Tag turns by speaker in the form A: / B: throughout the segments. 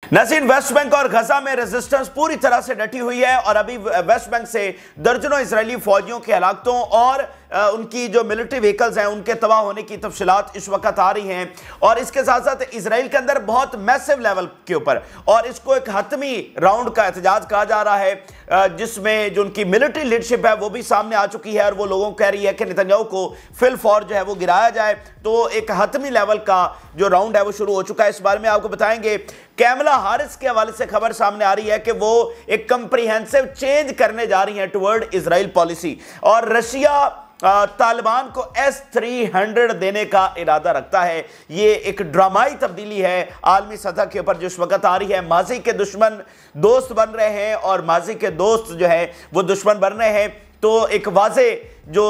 A: नाज़रीन, West Bank और गजा में रेजिस्टेंस पूरी तरह से डटी हुई है और अभी वेस्ट बैंक से दर्जनों इजरायली फौजियों की हलाकतों और उनकी जो मिलिट्री व्हीकल्स हैं उनके तबाह होने की तफसीलात इस वक्त आ रही हैं। और इसके साथ साथ इसराइल के अंदर बहुत मैसिव लेवल के ऊपर और इसको एक हतमी राउंड का एहतजाज कहा जा रहा है, जिसमें जो उनकी मिलिट्री लीडरशिप है वो भी सामने आ चुकी है और वो लोगों को कह रही है कि नेतन्याहू को फिल फौर जो है वो गिराया जाए। तो एक हतमी लेवल का जो राउंड है वो शुरू हो चुका है। इस बारे में आपको बताएंगे। कैमला हारिस के हवाले से खबर सामने आ रही है कि वो एक कंप्रीहेंसिव चेंज करने जा रही है टुवर्ड इजराइल पॉलिसी और रशिया तालिबान को S-300 देने का इरादा रखता है। ये एक ड्रामाई तब्दीली है आलमी सतह के ऊपर जो इस वक्त आ रही है। माजी के दुश्मन दोस्त बन रहे हैं और माजी के दोस्त जो है वो दुश्मन बन रहे हैं। तो एक वाजे जो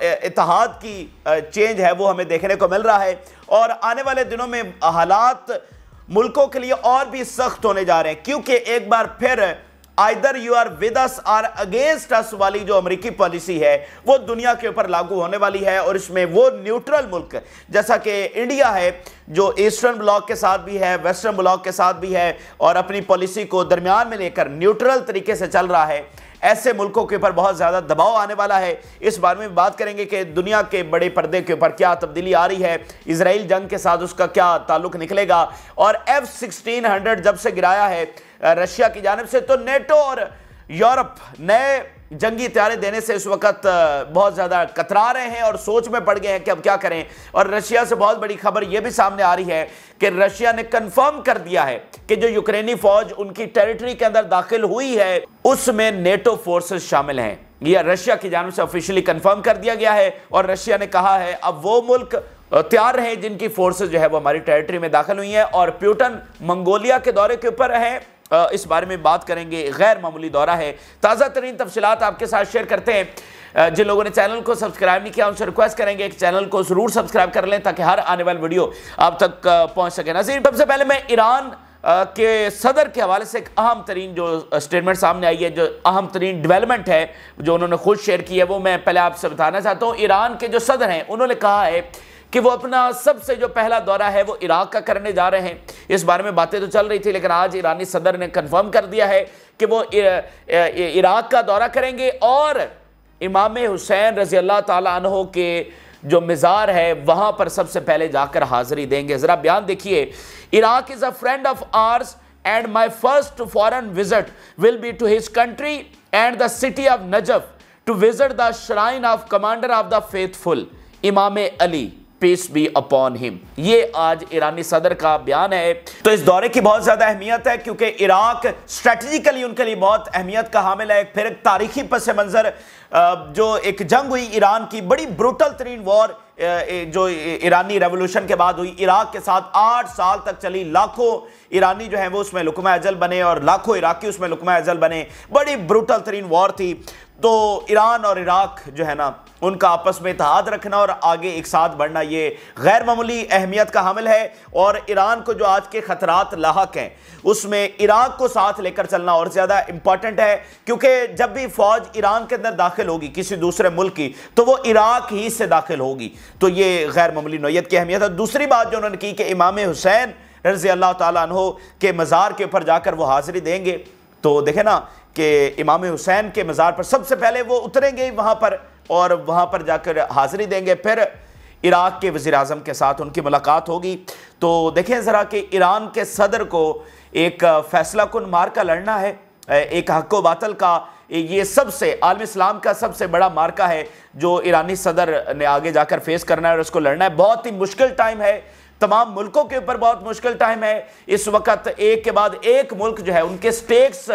A: इत्तेहाद की चेंज है वो हमें देखने को मिल रहा है और आने वाले दिनों में हालात मुल्कों के लिए और भी सख्त होने जा रहे हैं, क्योंकि एक बार फिर either you are with us or against अस वाली जो अमेरिकी पॉलिसी है वो दुनिया के ऊपर लागू होने वाली है। और इसमें वो न्यूट्रल मुल्क जैसा कि इंडिया है जो ईस्टर्न ब्लॉक के साथ भी है, वेस्टर्न ब्लॉक के साथ भी है और अपनी पॉलिसी को दरमियान में लेकर न्यूट्रल तरीके से चल रहा है, ऐसे मुल्कों के ऊपर बहुत ज़्यादा दबाव आने वाला है। इस बारे में बात करेंगे कि दुनिया के बड़े पर्दे के ऊपर क्या तब्दीली आ रही है, इजराइल जंग के साथ उसका क्या ताल्लुक निकलेगा। और F-1600 जब से गिराया है रशिया की जानिब से तो नेटो और यूरोप नए जंगी तैयारी देने से इस वक्त बहुत ज़्यादा कतरा रहे हैं और सोच में पड़ गए हैं कि अब क्या करें। और रशिया से बहुत बड़ी खबर यह भी सामने आ रही है कि रशिया ने कंफर्म कर दिया है कि जो यूक्रेनी फौज उनकी टेरिटरी के अंदर दाखिल हुई है उसमें नेटो फोर्सेस शामिल हैं। यह रशिया की जानिब से ऑफिशियली कंफर्म कर दिया गया है और रशिया ने कहा है अब वो मुल्क तैयार रहे जिनकी फोर्सेस जो है वो हमारी टेरिटरी में दाखिल हुई हैं। और प्यूटन मंगोलिया के दौरे के ऊपर है, इस बारे में बात करेंगे। गैर मामूली दौरा है। ताज़ा तरीन तफसीलात आपके साथ शेयर करते हैं। जिन लोगों ने चैनल को सब्सक्राइब नहीं किया उनसे रिक्वेस्ट करेंगे कि चैनल को जरूर सब्सक्राइब कर लें ताकि हर आने वाली वीडियो आप तक पहुंच सके। नाज़रीन, सबसे पहले मैं ईरान के सदर के हवाले से एक अहम तरीन जो स्टेटमेंट सामने आई है, जो अहम तरीन डेवलपमेंट है जो उन्होंने खुद शेयर की है, वो मैं पहले आपसे बताना चाहता हूँ। ईरान के जो सदर हैं उन्होंने कहा है कि वो अपना सबसे जो पहला दौरा है वो इराक का करने जा रहे हैं। इस बारे में बातें तो चल रही थी लेकिन आज ईरानी सदर ने कंफर्म कर दिया है कि वो इराक का दौरा करेंगे और इमाम हुसैन रज़ी अल्लाह ताला अन्हो के जो मज़ार है वहाँ पर सबसे पहले जाकर हाज़िरी देंगे। ज़रा बयान देखिए। Iraq is a friend of ours and my first foreign visit will be to his country and the city of Najaf to visit the shrine of commander of the faithful Imam Ali peace be upon him. ये आज ईरानी सदर का बयान है। तो इस दौरे की बहुत ज्यादा अहमियत है क्योंकि इराक स्ट्रेटजिकली उनके लिए बहुत अहमियत का हामिल है। फिर एक तारीखी पस मंजर जो एक जंग हुई ईरान की, बड़ी ब्रूटल तरीन वॉर जो ईरानी रेवोल्यूशन के बाद हुई इराक के साथ 8 साल तक चली। लाखों ईरानी जो है वो उसमें लुकमा अजल बने और लाखों इराकी उसमें लुकमा अजल बने। बड़ी ब्रूटल तरीन वॉर थी। तो ईरान और इराक जो है ना उनका आपस में इत्तेहाद रखना और आगे एक साथ बढ़ना ये गैर मामूली अहमियत का हामिल है। और ईरान को जो आज के खतरात लाहक हैं उसमें इराक को साथ लेकर चलना और ज़्यादा इंपॉर्टेंट है, क्योंकि जब भी फौज ईरान के अंदर दाखिल होगी किसी दूसरे मुल्क की तो वो इराक ही से दाखिल होगी। तो ये गैर मामूली नौयत की अहमियत है। दूसरी बात जो उन्होंने की कि इमाम हुसैन रज़ी अल्लाह ताला अन्हो के मज़ार के ऊपर जाकर वो हाज़िरी देंगे। तो देखे ना कि इमाम हुसैन के मज़ार पर सबसे पहले वो उतरेंगे वहाँ पर और वहाँ पर जाकर हाज़िरी देंगे। फिर इराक के वज़ीर आज़म के साथ उनकी मुलाकात होगी। तो देखें ज़रा कि ईरान के सदर को एक फ़ैसला कुन मार्का लड़ना है, एक हक़ व बातिल का ये सबसे आलम इस्लाम का सबसे बड़ा मार्का है जो ईरानी सदर ने आगे जाकर फेस करना है और उसको लड़ना है। बहुत ही मुश्किल टाइम है, तमाम मुल्कों के ऊपर बहुत मुश्किल टाइम है। इस वक्त एक के बाद एक मुल्क जो है उनके स्टेक्स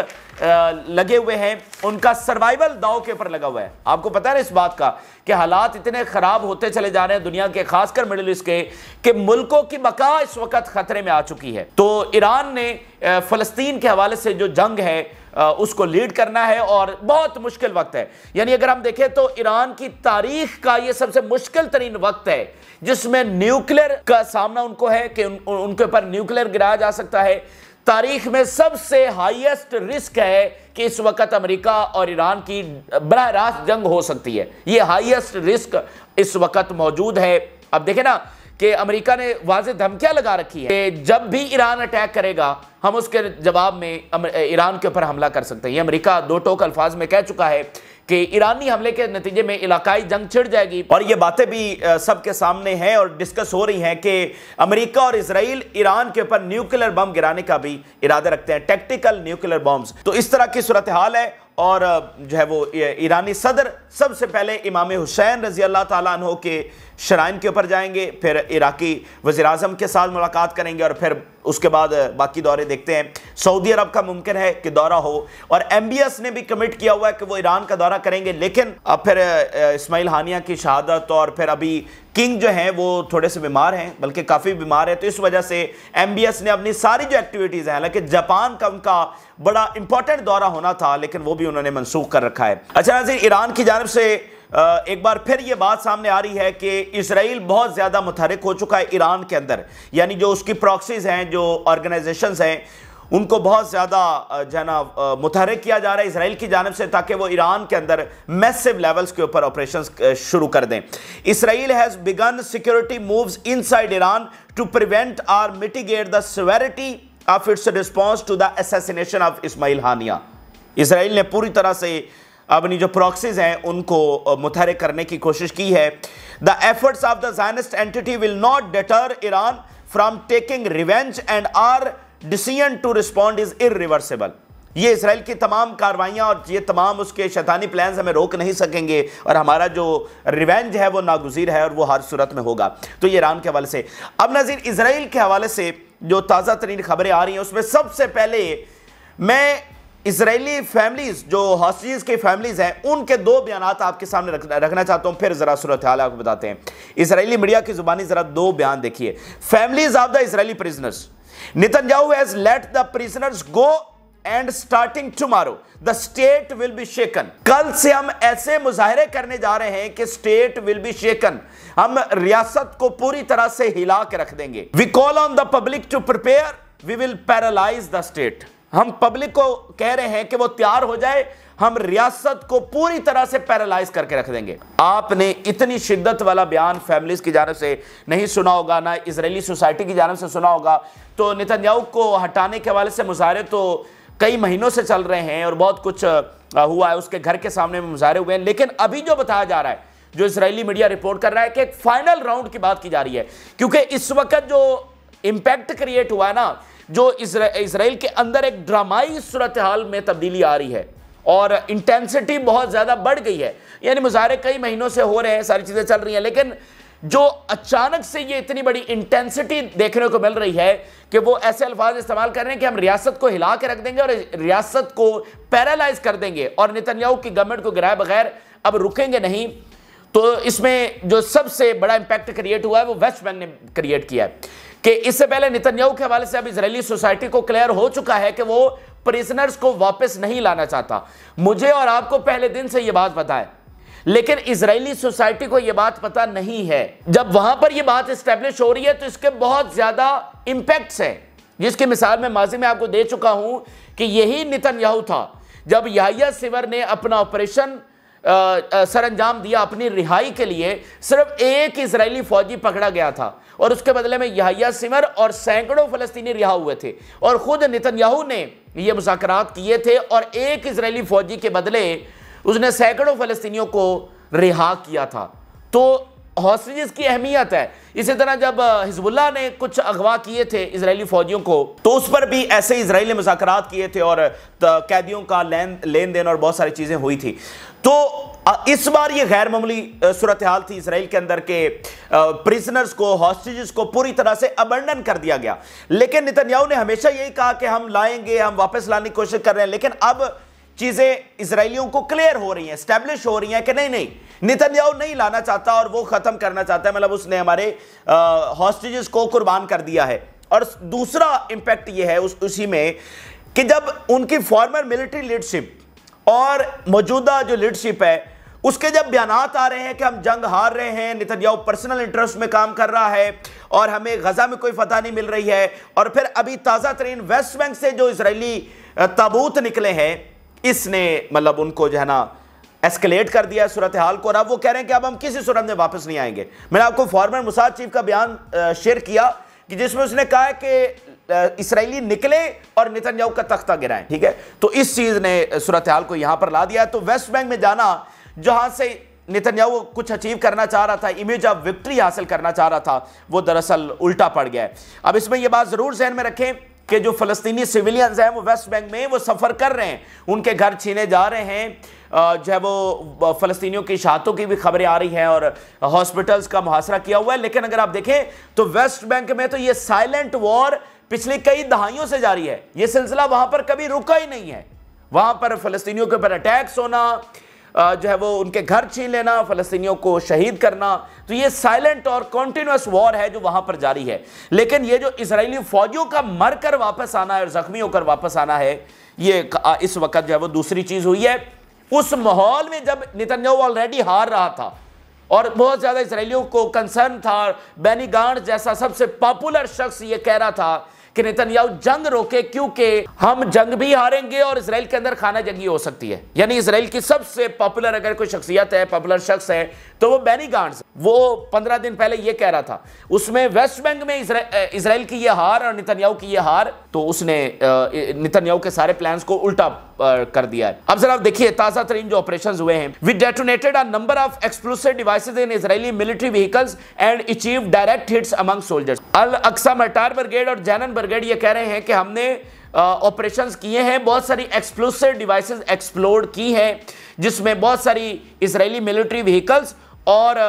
A: लगे हुए हैं, उनका सर्वाइवल दाव के ऊपर लगा हुआ है। आपको पता है इस बात का कि हालात इतने ख़राब होते चले जा रहे हैं दुनिया के, खासकर मिडिल ईस्ट के, कि मुल्कों की बका इस वक्त ख़तरे में आ चुकी है। तो ईरान ने फ़लस्तीन के हवाले से जो जंग है उसको लीड करना है और बहुत मुश्किल वक्त है। यानी अगर हम देखें तो ईरान की तारीख का ये सबसे मुश्किल तरीन वक्त है जिसमें न्यूक्लियर का सामना उनको है कि उनके ऊपर न्यूक्लियर गिराया जा सकता है। तारीख में सबसे हाईएस्ट रिस्क है कि इस वक्त अमेरिका और ईरान की बराह रास्त जंग हो सकती है। ये हाईएस्ट रिस्क इस वक्त मौजूद है। अब देखें ना कि अमेरिका ने वाज़ेह धमकियां लगा रखी है कि जब भी ईरान अटैक करेगा हम उसके जवाब में ईरान के ऊपर हमला कर सकते हैं। ये अमेरिका दो टोक अल्फाज में कह चुका है कि ईरानी हमले के नतीजे में इलाकाई जंग छिड़ जाएगी। और ये बातें भी सबके सामने हैं और डिस्कस हो रही हैं कि अमेरिका और इजराइल ईरान के ऊपर न्यूक्लियर बम गिराने का भी इरादा रखते हैं, टैक्टिकल न्यूक्लियर बम्स। तो इस तरह की सूरत हाल है। और जो है वो ईरानी सदर सबसे पहले इमाम हुसैन रजी अल्लाह ताला अन्हो के शराइन के ऊपर जाएंगे, फिर इराकी वज़ीर आज़म के साथ मुलाकात करेंगे और फिर उसके बाद बाकी दौरे देखते हैं। सऊदी अरब का मुमकिन है कि दौरा हो और MBS ने भी कमिट किया हुआ है कि वो ईरान का दौरा करेंगे। लेकिन अब फिर इस्माइल हानिया की शहादत और फिर अभी किंग जो हैं वो थोड़े से बीमार हैं, बल्कि काफ़ी बीमार है, तो इस वजह से MBS ने अपनी सारी जो एक्टिविटीज़ हैं, हालांकि जापान का उनका बड़ा इंपॉर्टेंट दौरा होना था लेकिन वो भी उन्होंने मनसूख कर रखा है। अच्छा नाज़रीन, ईरान की जानिब से एक बार फिर ये बात सामने आ रही है कि इजराइल बहुत ज़्यादा मुतहरिक हो चुका है ईरान के अंदर, यानी जो उसकी प्रॉक्सीज हैं, जो ऑर्गेनाइजेशंस हैं, उनको बहुत ज़्यादा जो है ना मुतहरिक किया जा रहा है इजराइल की जानिब से, ताकि वो ईरान के अंदर मैसिव लेवल्स के ऊपर ऑपरेशंस शुरू कर दें। Israel has begun security moves inside Iran to prevent or mitigate the severity of its response to the assassination of Ismail Haniyeh. Israel ने पूरी तरह से अपनी जो प्रॉक्सीज हैं उनको मुतहरिक करने की कोशिश की है। The efforts of the Zionist entity will not deter Iran from taking revenge and our decision to respond is irreversible. ये इसराइल की तमाम कार्रवाइयाँ और ये तमाम उसके शैतानी प्लान्स हमें रोक नहीं सकेंगे और हमारा जो रिवेंज है वो नागुज़ीर है और वो हर सूरत में होगा। तो ये ईरान के हवाले से। अब नाज़रीन, इसराइल के हवाले से जो ताज़ा तरीन खबरें आ रही हैं उसमें सबसे पहले मैं इजरायली फैमिलीज जो हॉस्टेजेस की फैमिलीज हैं उनके दो बयान आपके सामने रखना चाहता हूं, फिर जरा सूरत हाल आपको बताते हैं। इजरायली मीडिया की जुबानी जरा दो बयान देखिए। Families of the Israeli prisoners, Netanyahu has let the prisoners go and starting tomorrow the state will be shaken. कल से हम ऐसे मुजाहरे करने जा रहे हैं कि स्टेट विल बी शेकन, हम रियासत को पूरी तरह से हिला के रख देंगे। We call on the public to prepare, we will paralyse the state. हम पब्लिक को कह रहे हैं कि वो तैयार हो जाए, हम रियासत को पूरी तरह से पैरालाइज करके रख देंगे। आपने इतनी शिद्दत वाला बयान फैमिलीज की जानिब से नहीं सुना होगा, ना इजरायली सोसाइटी की जानिब से सुना होगा। तो नेतन्याहू को हटाने के हवाले से मुजाहरे तो कई महीनों से चल रहे हैं और बहुत कुछ हुआ है, उसके घर के सामने में मुजाहरे हुए हैं। लेकिन अभी जो बताया जा रहा है, जो इजरायली मीडिया रिपोर्ट कर रहा है कि एक फाइनल राउंड की बात की जा रही है, क्योंकि इस वक्त जो इंपैक्ट क्रिएट हुआ है ना, जो इजराइल के अंदर एक ड्रामाई सूरत हाल में तब्दीली आ रही है और इंटेंसिटी बहुत ज़्यादा बढ़ गई है। यानी मुजाहरे कई महीनों से हो रहे हैं, सारी चीज़ें चल रही हैं, लेकिन जो अचानक से ये इतनी बड़ी इंटेंसिटी देखने को मिल रही है कि वो ऐसे अल्फाज इस्तेमाल कर रहे हैं कि हम रियासत को हिला के रख देंगे और रियासत को पैरालाइज कर देंगे और नेतन्याहू की गवर्नमेंट को गिराए बगैर अब रुकेंगे नहीं। तो इसमें जो सबसे बड़ा इंपैक्ट क्रिएट हुआ है वो वेस्ट बैंक ने क्रिएट किया है कि इससे पहले नेतन्याहू के हवाले से अब इजरायली सोसाइटी को क्लियर हो चुका है कि वो प्रिजनर्स को वापस नहीं लाना चाहता। मुझे और आपको पहले दिन से यह बात पता है, लेकिन इजरायली सोसाइटी को यह बात पता नहीं है। जब वहां पर यह बात एस्टेब्लिश हो रही है तो इसके बहुत ज्यादा इंपैक्ट्स हैं, जिसकी मिसाल मैं माजी में आपको दे चुका हूं कि यही नेतन्याहू था जब याह्या सिवर ने अपना ऑपरेशन सरअंजाम दिया अपनी रिहाई के लिए। सिर्फ एक इजरायली फौजी पकड़ा गया था और उसके बदले में याह्या सिवर और सैकड़ों फलस्तीनी रिहा हुए थे और खुद नेतन्याहू ने ये मुज़ाकरात किए थे और एक इजरायली फौजी के बदले उसने सैकड़ों फलस्तीनियों को रिहा किया था। तो हॉस्टेजेस की अहमियत है। इसी तरह जब हिजबुल्लाह ने कुछ अगवा किए थे इजरायली फौजियों को तो उस पर भी ऐसे इजरायली मुज़ाकरात किए थे और कैदियों का लेन देन और बहुत सारी चीज़ें हुई थी। तो इस बार ये गैर मामूली सूरत हाल थी इसराइल के अंदर के प्रिजनर्स को, हॉस्टेजेस को पूरी तरह से अबंडन कर दिया गया। लेकिन नेतन्याहू ने हमेशा यही कहा कि हम लाएंगे, हम वापस लाने की कोशिश कर रहे हैं। लेकिन अब चीजें इजरायलियों को क्लियर हो रही हैं, स्टैब्लिश हो रही हैं कि नहीं, नेतन्याहू नहीं लाना चाहता और वो खत्म करना चाहता है, मतलब उसने हमारे हॉस्टेजेस को कुर्बान कर दिया है। और दूसरा इंपैक्ट ये है उसी में कि जब उनकी फॉर्मर मिलिट्री लीडरशिप और मौजूदा जो लीडरशिप है उसके जब बयानात आ रहे हैं कि हम जंग हार रहे हैं, नेतन्याहू पर्सनल इंटरेस्ट में काम कर रहा है और हमें गजा में कोई फतह नहीं मिल रही है, और फिर अभी ताज़ा तरीन वेस्ट बैंक से जो इजरायली ताबूत निकले हैं, इसने मतलब उनको जो है ना एस्केलेट कर दिया सूरत हाल को और अब वो कह रहे हैं कि अब हम किसी सूरत में वापस नहीं आएंगे। मैंने आपको फॉर्मर मोसाद चीफ का बयान शेयर किया कि जिसमें उसने कहा है कि इसराइली निकले और नेतन्याहू का तख्ता गिराएं, ठीक है। तो इस चीज ने सूरत हाल को यहां पर ला दिया। तो वेस्ट बैंक में जाना, जहां से नेतन्याहू कुछ अचीव करना चाह रहा था, इमेज ऑफ विक्ट्री हासिल करना चाह रहा था, वो दरअसल उल्टा पड़ गया है। अब इसमें यह बात जरूर ज़हन में रखें कि जो फलस्तीनी सिविलियंस हैं वो वेस्ट बैंक में वो सफ़र कर रहे हैं, उनके घर छीने जा रहे हैं, जो है वो फ़लस्तीनियों की शहादतों की भी खबरें आ रही हैं और हॉस्पिटल्स का मुहासरा किया हुआ है। लेकिन अगर आप देखें तो वेस्ट बैंक में तो ये साइलेंट वॉर पिछली कई दहाइयों से जारी है। ये सिलसिला वहां पर कभी रुका ही नहीं है। वहां पर फ़लस्तीनियों के ऊपर अटैक्स होना, जो है वो उनके घर छीन लेना, फ़लस्तीनियों को शहीद करना, तो ये साइलेंट और कॉन्टिन्यूस वॉर है जो वहां पर जारी है। लेकिन ये जो इजरायली फौजियों का मरकर वापस आना है और जख्मी होकर वापस आना है, ये इस वक्त जो है वो दूसरी चीज हुई है। उस माहौल में जब नेतन्याहू ऑलरेडी हार रहा था और बहुत ज्यादा इजरायलियों को कंसर्न था, बेनी गांट्ज जैसा सबसे पॉपुलर शख्स ये कह रहा था कि नेतन्याहू जंग रोके क्योंकि हम जंग भी हारेंगे और इजराइल के अंदर खाना जंगी हो सकती है। यानी इजराइल की सबसे पॉपुलर अगर कोई शख्सियत है, पॉपुलर शख्स है, तो वो बेनी गांट्ज, वो 15 दिन पहले ये कह रहा था। उसमें वेस्ट बैंक में इजराइल की ये हार और नेतन्याहू की ये हार, तो उसने नेतन्याहू के सारे प्लान्स को उल्टा कर दिया है। अब जरा देखिए ताजा तरीन जो ऑपरेशंस हुए हैं। We detonated a number of explosive devices in Israeli military vehicles and achieve direct hits among soldiers. Al Aqsa Martyrs Brigade और जैनन ब्रिगेड ये कह रहे हैं कि हमने ऑपरेशंस किए हैं, बहुत सारी एक्सप्लोसिव डिवाइसेस एक्सप्लोड की हैं, जिसमें बहुत सारी इजरायली मिलिट्री व्हीकल्स और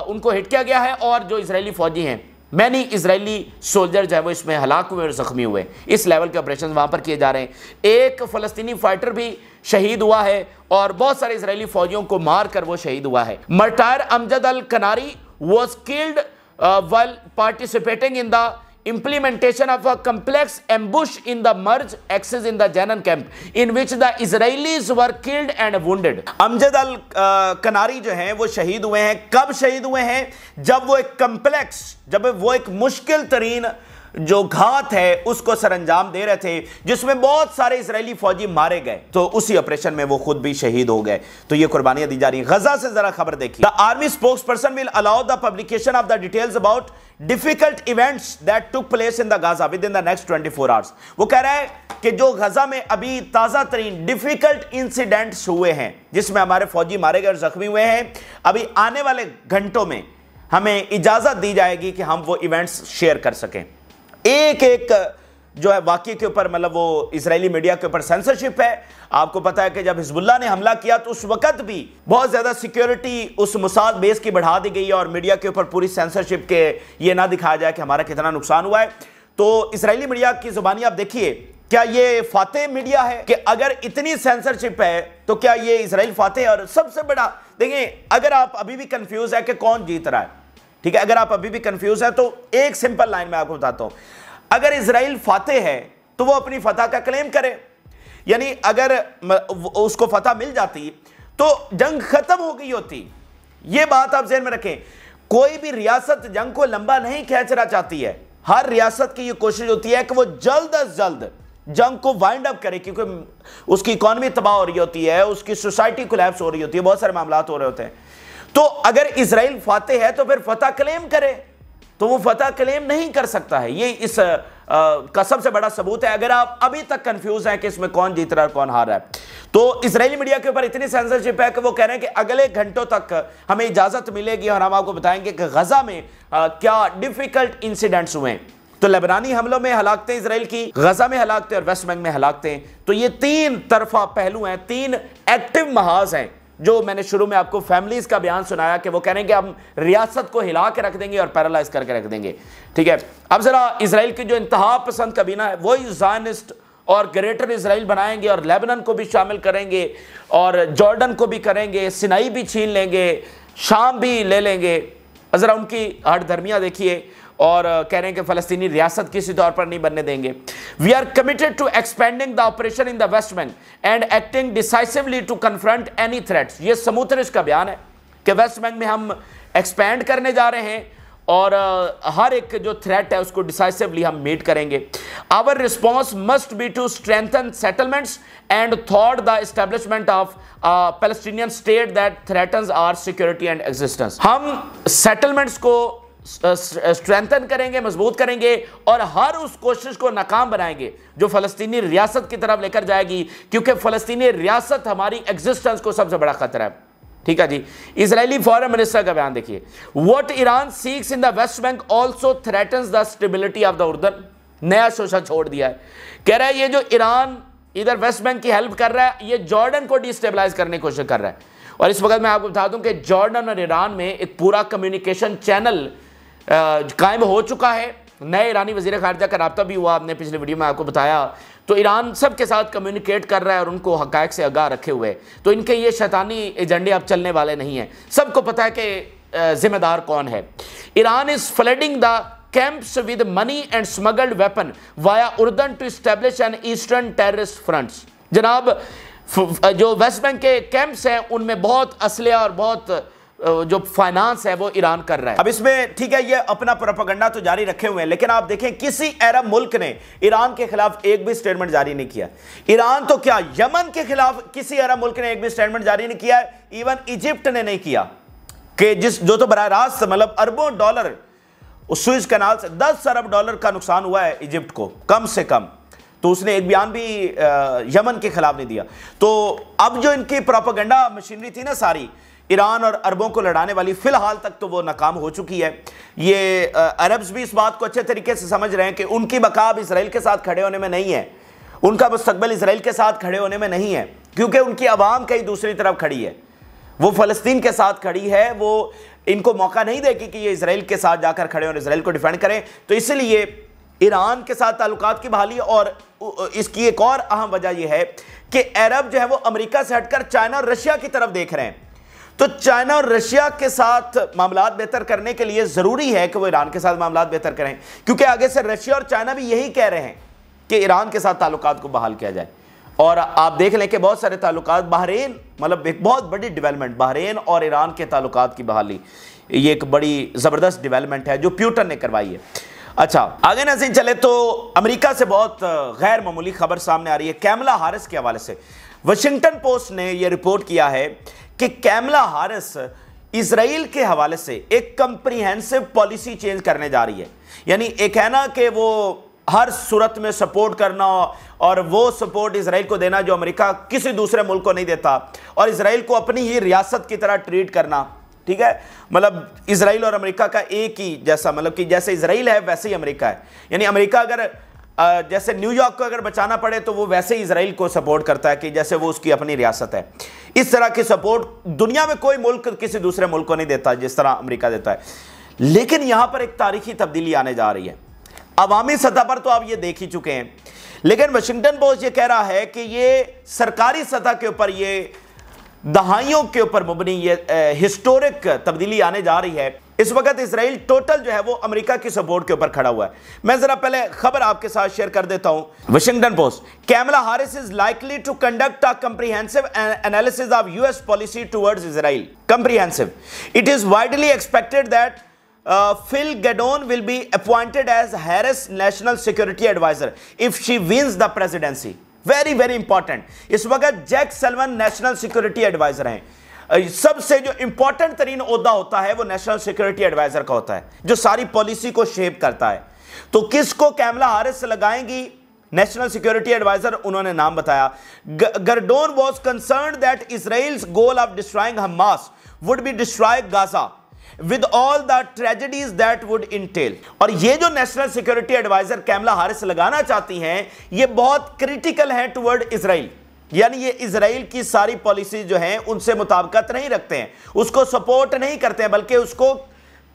A: उनको हिट किया गया है और जो इजरायली फौजी हैं, मैनी इजरायली सोल्जर जो है वो इसमें हलाक हुए और जख्मी हुए। इस लेवल के ऑपरेशन वहां पर किए जा रहे हैं। एक फलस्तीनी फाइटर भी शहीद हुआ है और बहुत सारे इजरायली फौजियों को मार कर वो शहीद हुआ है। मर्टायर अमजद अल कनारी was killed while participating in the implementation of a complex ambush in the merge axis in the Jenin camp, in which the Israelis were killed and wounded. Amjad Al Qanari जो हैं वो शहीद हुए हैं। कब शहीद हुए हैं? जब वो एक मुश्किल तरीन जो घात है उसको सरंजाम दे रहे थे, जिसमें बहुत सारे इजरायली फौजी मारे गए, तो उसी ऑपरेशन में वो खुद भी शहीद हो गए। तो ये कुर्बानियां दी जा रही हैं। गजा से जरा खबर देखिए। The army spokes person will allow the publication of the details about difficult events that took place in the Gaza with in the next 24 hours. वो कह रहा है कि जो गजा में अभी ताजा तरीन डिफिकल्ट इंसिडेंट्स हुए हैं, जिसमें हमारे फौजी मारे गए और जख्मी हुए हैं, अभी आने वाले घंटों में हमें इजाजत दी जाएगी कि हम वो इवेंट्स शेयर कर सकें। एक जो है वाकये के ऊपर, मतलब वो इजरायली मीडिया के ऊपर सेंसरशिप है। आपको पता है कि जब हिजबुल्लाह ने हमला किया तो उस वक्त भी बहुत ज़्यादा सिक्योरिटी उस मोसाद बेस की बढ़ा दी गई और मीडिया के ऊपर पूरी सेंसरशिप के ये ना दिखाया जाए कि हमारा कितना नुकसान हुआ है। तो इजरायली मीडिया की जुबानी आप देखिए, क्या ये फातेह मीडिया है कि अगर इतनी सेंसरशिप है तो क्या ये इजराइल फातेह? और सबसे बड़ा देखिए, अगर आप अभी भी कंफ्यूज है कि कौन जीत रहा है, ठीक है, अगर आप अभी भी कंफ्यूज है तो एक सिंपल लाइन में आपको बताता हूं। अगर इजराइल फातेह है तो वो अपनी फतह का क्लेम करे, यानी अगर उसको फतह मिल जाती तो जंग खत्म हो गई होती। ये बात आप ज़हन में रखें। कोई भी रियासत जंग को लंबा नहीं खींचना चाहती है। हर रियासत की ये कोशिश होती है कि वो जल्द अज जल्द जंग को वाइंड अप करे, क्योंकि उसकी इकॉनमी तबाह हो रही होती है, उसकी सोसाइटी कोलैप्स हो रही होती है, बहुत सारे मामला हो रहे होते हैं। तो अगर इजराइल फातेह है तो फिर फतह क्लेम करे, तो वो फतह क्लेम नहीं कर सकता है। ये इस का सबसे बड़ा सबूत है। अगर आप अभी तक कंफ्यूज हैं कि इसमें कौन जीत रहा है और कौन हार रहा है, तो इजरायली मीडिया के ऊपर इतनी सेंसरशिप है कि वो कह रहे हैं कि अगले घंटों तक हमें इजाजत मिलेगी और हम आपको बताएंगे कि गजा में क्या डिफिकल्ट इंसिडेंट्स हुए। तो लेबनानी हमलों में हलाकतें इजराइल की, गजा में हलाकतें और वेस्ट बैंक में हलाकतें। तो ये तीन तरफा पहलू हैं, तीन एक्टिव महाज हैं। जो मैंने शुरू में आपको फैमिलीज का बयान सुनाया कि वो कह रहे हैं कि हम रियासत को हिला के रख देंगे और पैरालाइज करके रख देंगे, ठीक है। अब जरा इजराइल की जो इंतहा पसंद काबीना है वही ज़ायनिस्ट और ग्रेटर इजराइल बनाएंगे और लेबनान को भी शामिल करेंगे और जॉर्डन को भी करेंगे, सिनाई भी छीन लेंगे, शाम भी ले लेंगे। जरा उनकी हठधर्मियाँ देखिए और कह रहे हैं कि फ़लस्तीनी रियासत किसी तौर पर नहीं बनने देंगे। We are committed to expanding the operation in the West Bank and acting decisively to confront any threats. ये समूतरिश का बयान है कि वेस्ट बैंक में हम एक्सपेंड करने जा रहे हैं और हर एक जो थ्रेट है उसको डिसाइसिवली हम मीट करेंगे। Our response must be to strengthen settlements and थॉट the establishment of Palestinian state that threatens our security and existence. हम सेटलमेंट्स को स्ट्रेंथन करेंगे, मजबूत करेंगे और हर उस कोशिश को नाकाम बनाएंगे जो फ़लस्तीनी रियासत की तरफ लेकर जाएगी, क्योंकि फ़लस्तीनी रियासत हमारी एग्जिस्टेंस को सबसे बड़ा खतरा है। ठीक है जी। इजरायली फॉरेन मिनिस्टर का बयान देखिए, what Iran seeks in the West Bank also threatens the stability of the Urdun. नया शोशा छोड़ दिया है, कह रहा है ये जो ईरान इधर वेस्ट बैंक की हेल्प कर रहा है, ये जॉर्डन को डिस्टेबलाइज करने की कोशिश कर रहा है। और इस वक्त मैं आपको बता दूं कि जॉर्डन और ईरान में एक पूरा कम्युनिकेशन चैनल कायम हो चुका है। नए ईरानी वज़ीर ख़ारिजा का रब्ता भी हुआ, आपने पिछले वीडियो में आपको बताया। तो ईरान सब के साथ कम्युनिकेट कर रहा है और उनको हक़ाइक़ से आगाह रखे हुए। तो इनके ये शैतानी एजेंडे अब चलने वाले नहीं हैं, सबको पता है कि जिम्मेदार कौन है। Iran is flooding the camps with money and smuggled weapon via Urdun to establish an eastern terrorist fronts. जनाब, जो वेस्ट बैंक के कैंप्स हैं उनमें बहुत असले और बहुत जो फाइनेंस है वो ईरान कर रहा है। अब इसमें ठीक है, ये अपना प्रोपेगेंडा तो जारी रखे हुए हैं, लेकिन आप देखें किसी अरब मुल्क ने ईरान के खिलाफ एक भी स्टेटमेंट जारी नहीं किया। ईरान तो क्या, यमन के खिलाफ किसी अरब मुल्क ने एक भी स्टेटमेंट जारी नहीं किया है। इवन इजिप्ट ने नहीं किया, कि जो तो बराह रास्त मतलब अरबों डॉलर उस सुएज कैनाल से 10 अरब डॉलर का नुकसान हुआ है इजिप्ट को कम से कम, तो उसने एक बयान भी यमन के खिलाफ नहीं दिया। तो अब जो इनकी प्रोपेगेंडा मशीनरी थी ना सारी ईरान और अरबों को लड़ाने वाली, फिलहाल तक तो वो नाकाम हो चुकी है। ये अरब्स भी इस बात को अच्छे तरीके से समझ रहे हैं कि उनकी बका अब इसराइल के साथ खड़े होने में नहीं है, उनका मुस्तकबिल इसराइल के साथ खड़े होने में नहीं है, क्योंकि उनकी आवाम कहीं दूसरी तरफ खड़ी है, वो फ़लस्तीन के साथ खड़ी है। वो इनको मौका नहीं देगी कि ये इसराइल के साथ जाकर खड़े और इसराइल को डिफेंड करें। तो इसलिए ईरान के साथ ताल्लुकात की बहाली, और इसकी एक और अहम वजह यह है कि अरब जो है वो अमेरिका से हटकर चाइना और रशिया की तरफ देख रहे हैं। तो चाइना और रशिया के साथ मामलात बेहतर करने के लिए ज़रूरी है कि वो ईरान के साथ मामलात बेहतर करें, क्योंकि आगे से रशिया और चाइना भी यही कह रहे हैं कि ईरान के साथ ताल्लुकात को बहाल किया जाए। और आप देख लें कि बहुत सारे ताल्लुकात, बहरीन मतलब एक बहुत बड़ी डेवलपमेंट, बहरीन और ईरान के ताल्लुकात की बहाली, ये एक बड़ी ज़बरदस्त डेवलपमेंट है जो प्यूटन ने करवाई है। अच्छा, आगे नाज़रीन चले तो अमेरिका से बहुत गैर मामूली खबर सामने आ रही है कैमला हारिस के हवाले से। वाशिंगटन पोस्ट ने यह रिपोर्ट किया है कि कैमला हारिस इजराइल के हवाले से एक कंप्रीहेंसिव पॉलिसी चेंज करने जा रही है। यानी एक है ना कि वो हर सूरत में सपोर्ट करना और वो सपोर्ट इजराइल को देना जो अमेरिका किसी दूसरे मुल्क को नहीं देता, और इजराइल को अपनी ही रियासत की तरह ट्रीट करना। ठीक है, मतलब इजराइल और अमेरिका का एक ही जैसा, मतलब कि जैसे इजराइल है वैसे ही अमेरिका है। यानी अमेरिका अगर जैसे न्यूयॉर्क को अगर बचाना पड़े तो वो वैसे ही इजराइल को सपोर्ट करता है कि जैसे वो उसकी अपनी रियासत है। इस तरह की सपोर्ट दुनिया में कोई मुल्क किसी दूसरे मुल्क को नहीं देता जिस तरह अमेरिका देता है। लेकिन यहां पर एक तारीखी तब्दीली आने जा रही है। अवामी सतह पर तो आप ये देख ही चुके हैं, लेकिन वाशिंगटन पोस्ट ये कह रहा है कि ये सरकारी सतह के ऊपर, ये दहाइयों के ऊपर मुबनी ये हिस्टोरिक तब्दीली आने जा रही है। इस वक्त इजराइल टोटल जो है वो अमेरिका की सपोर्ट के ऊपर खड़ा हुआ है। मैं जरा पहले खबर आपके साथ शेयर कर देता हूं। Washington Post, Kamala Harris is likely to conduct a comprehensive analysis of US policy towards Israel. Comprehensive, it is widely expected that Phil Gadon will be appointed as Harris National Security Advisor if she wins the presidency. Very very important. इस वक्त Jack सल्वन national security adviser हैं। सबसे जो important तरीन ओहदा होता है वो नेशनल सिक्योरिटी एडवाइजर का होता है, जो सारी पॉलिसी को शेप करता है। तो किसको कैमला हारिस लगाएंगी नेशनल सिक्योरिटी एडवाइजर, उन्होंने नाम बताया। Gordon was concerned that Israel's goal of destroying Hamas would be destroy Gaza with all the tragedies that would entail। और ये जो national security adviser Kamala Harris लगाना चाहती हैं, ये बहुत क्रिटिकल है टुवर्ड इजराइल। यानी ये इजराइल की सारी पॉलिसी जो हैं उनसे मुताबिकत नहीं रखते हैं, उसको सपोर्ट नहीं करते हैं, बल्कि उसको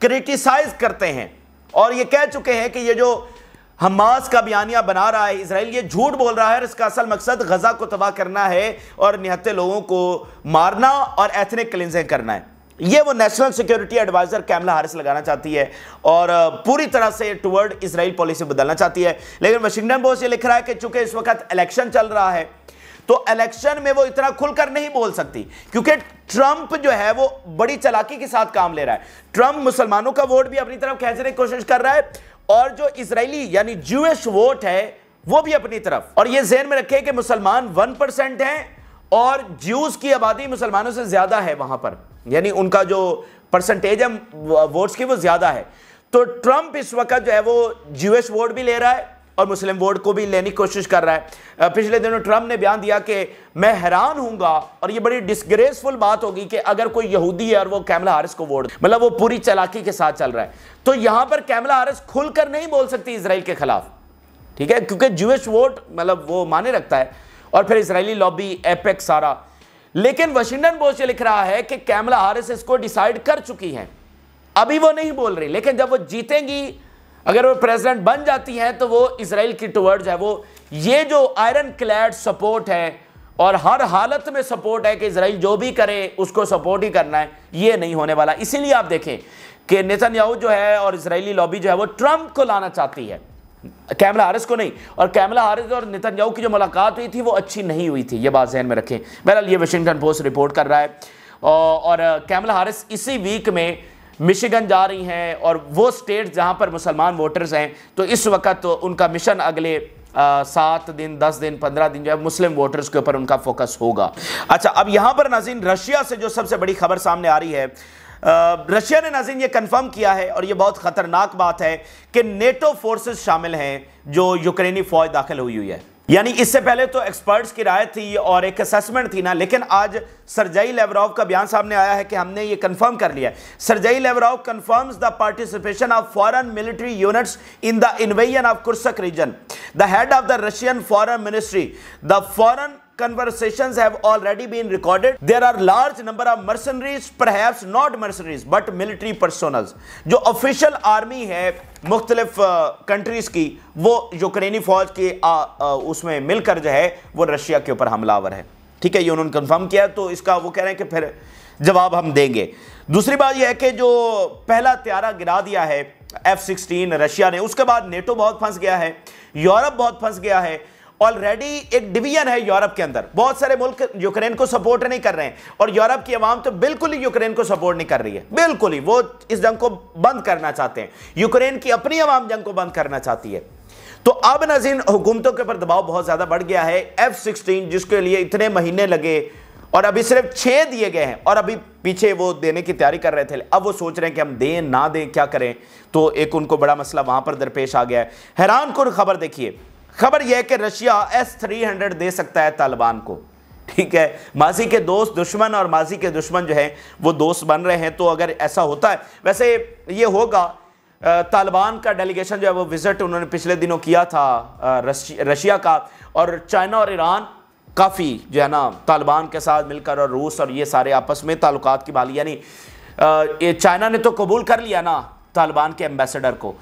A: क्रिटिसाइज करते हैं। और ये कह चुके हैं कि ये जो हमास का बयानिया बना रहा है इजराइल, ये झूठ बोल रहा है, इसका असल मकसद गजा को तबाह करना है और निहत्ते लोगों को मारना और एथनिक क्लींजिंग करना है। ये वो national security adviser Kamala Harris लगाना चाहती है और पूरी तरह से टुवर्ड इजराइल पॉलिसी बदलना चाहती है। लेकिन वाशिंगटन पोस्ट ये लिख रहा है कि चूंकि इस वक्त इलेक्शन चल रहा है तो इलेक्शन में वो इतना खुलकर नहीं बोल सकती, क्योंकि ट्रंप जो है वो बड़ी चालाकी के साथ काम ले रहा है। ट्रंप मुसलमानों का वोट भी अपनी तरफ खींचने की कोशिश कर रहा है और जो इजरायली यानी ज्यूइश वोट है वो भी अपनी तरफ। और ये ज़हन में रखें कि मुसलमान 1% हैं और ज्यूज की आबादी मुसलमानों से ज्यादा है वहां पर, यानी उनका जो परसेंटेज है वोट्स की वो ज्यादा है। तो ट्रंप इस वक्त जो है वो ज्यूइश वोट भी ले रहा है और मुस्लिम वोट को भी लेने की कोशिश कर रहा है। पिछले दिनों ट्रंप ने बयान दिया कि मैं हैरान हूंगा और ये बड़ी डिसग्रेसफुल बात होगी कि अगर कोई यहूदी है और वो कैमला हारिस को वोट, मतलब वो पूरी चालाकी के साथ चल रहा है। तो यहां पर कैमला हारिस खुलकर नहीं बोल सकती इजराइल के खिलाफ, ठीक है, क्योंकि ज्यूइश वोट मतलब वो माने रखता है और फिर इजरायली लॉबी, एपेक सारा। लेकिन वाशिंगटन पोस्ट ये लिख रहा है कि कैमला हारिस इसको डिसाइड कर चुकी हैं, अभी वो नहीं बोल रही, लेकिन जब वो जीतेंगी, अगर वो प्रेसिडेंट बन जाती हैं, तो वो इजराइल की टुवर्ड्स है वो ये जो आयरन क्लैड सपोर्ट है और हर हालत में सपोर्ट है कि इजराइल जो भी करे उसको सपोर्ट ही करना है, ये नहीं होने वाला। इसीलिए आप देखें कि नेतन्याहू जो है और इजरायली लॉबी जो है वो ट्रंप को लाना चाहती है, कैमला हारिस को नहीं। और कैमला हारिस और नेतन्याहू की जो मुलाकात हुई थी वो अच्छी नहीं हुई थी, ये बात ज़हन में रखें। बहरहाल ये वाशिंगटन पोस्ट रिपोर्ट कर रहा है। और कैमला हारिस इसी वीक में मिशिगन जा रही हैं और वो स्टेट जहां पर मुसलमान वोटर्स हैं, तो इस वक्त उनका मिशन अगले 7 दिन, 10 दिन, 15 दिन जो है मुस्लिम वोटर्स के ऊपर उनका फोकस होगा। अच्छा, अब यहां पर नाज़रीन रशिया से जो सबसे बड़ी खबर सामने आ रही है, रशिया ने नाज़रीन ये कंफर्म किया है और ये बहुत खतरनाक बात है कि नेटो फोर्सेस शामिल हैं जो यूक्रेनी फौज दाखिल हुई है। यानी इससे पहले तो एक्सपर्ट्स की राय थी और एक असेसमेंट थी ना, लेकिन आज सर्जेई लेवरोव का बयान सामने आया है कि हमने ये कंफर्म कर लिया है। Sergei Lavrov confirms the participation of foreign military units in the invasion of Kursk region. The head of the Russian foreign ministry, the foreign conversations have already been recorded. There are large number of mercenaries, perhaps not mercenaries but military personals. जो official army है मुख्तलिफ countries की, वो यूक्रेनी फौज की उसमें मिलकर जो है वो रशिया के ऊपर हमलावर है। ठीक है, ये उन्होंने कंफर्म किया, तो इसका वो कह रहे हैं कि फिर जवाब हम देंगे। दूसरी बात यह है कि जो पहला त्यारा गिरा दिया है F-16 रशिया ने, उसके बाद नेटो बहुत फंस गया है, यूरोप बहुत फंस गया है। ऑलरेडी एक डिवीजन है यूरोप के अंदर, बहुत सारे मुल्क यूक्रेन को सपोर्ट नहीं कर रहे हैं और यूरोप की आवाम तो बिल्कुल ही यूक्रेन को सपोर्ट नहीं कर रही है, बिल्कुल ही। वो इस जंग को बंद करना चाहते हैं, यूक्रेन की अपनी आवाम जंग को बंद करना चाहती है। तो अब नाज़रीन हुकूमतों के ऊपर दबाव बहुत ज्यादा बढ़ गया है। F-16 जिसके लिए इतने महीने लगे और अभी सिर्फ 6 दिए गए हैं और अभी पीछे वो देने की तैयारी कर रहे थे, अब वो सोच रहे हैं कि हम दें ना दें, क्या करें। तो एक उनको बड़ा मसला वहां पर दरपेश आ गया है। हैरान कुन खबर देखिए, खबर यह है कि रशिया S-300 दे सकता है तालिबान को। ठीक है, माजी के दोस्त दुश्मन और माजी के दुश्मन जो है वो दोस्त बन रहे हैं। तो अगर ऐसा होता है, वैसे ये होगा, तालिबान का डेलीगेशन जो है वो विजिट उन्होंने पिछले दिनों किया था रशिया का, और चाइना और ईरान काफ़ी जो है ना तालिबान के साथ मिलकर, और रूस और ये सारे आपस में ताल्लुकात की बहाली, यानी ये चाइना ने तो कबूल कर लिया ना तालिबान के एम्बेसडर को,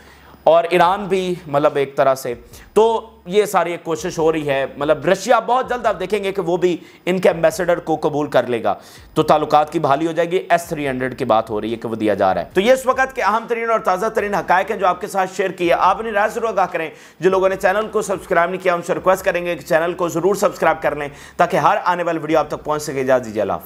A: और ईरान भी मतलब एक तरह से। तो ये सारी एक कोशिश हो रही है, मतलब रशिया बहुत जल्द आप देखेंगे कि वो भी इनके एम्बेसडर को कबूल कर लेगा, तो ताल्लुकात की बहाली हो जाएगी। S-300 की बात हो रही है कि वो दिया जा रहा है। तो ये इस वक्त के अहम तरीन और ताज़ा तरीन हकायक हैं जो आपके साथ शेयर किए। आप अपनी राय जरूर आगाह करें। जो लोगों ने चैनल को सब्सक्राइब नहीं किया उनसे रिक्वेस्ट करेंगे कि चैनल को जरूर सब्सक्राइब कर लें ताकि हर आने वाली वीडियो आप तक पहुँच सके। इजाज़त दीजिए।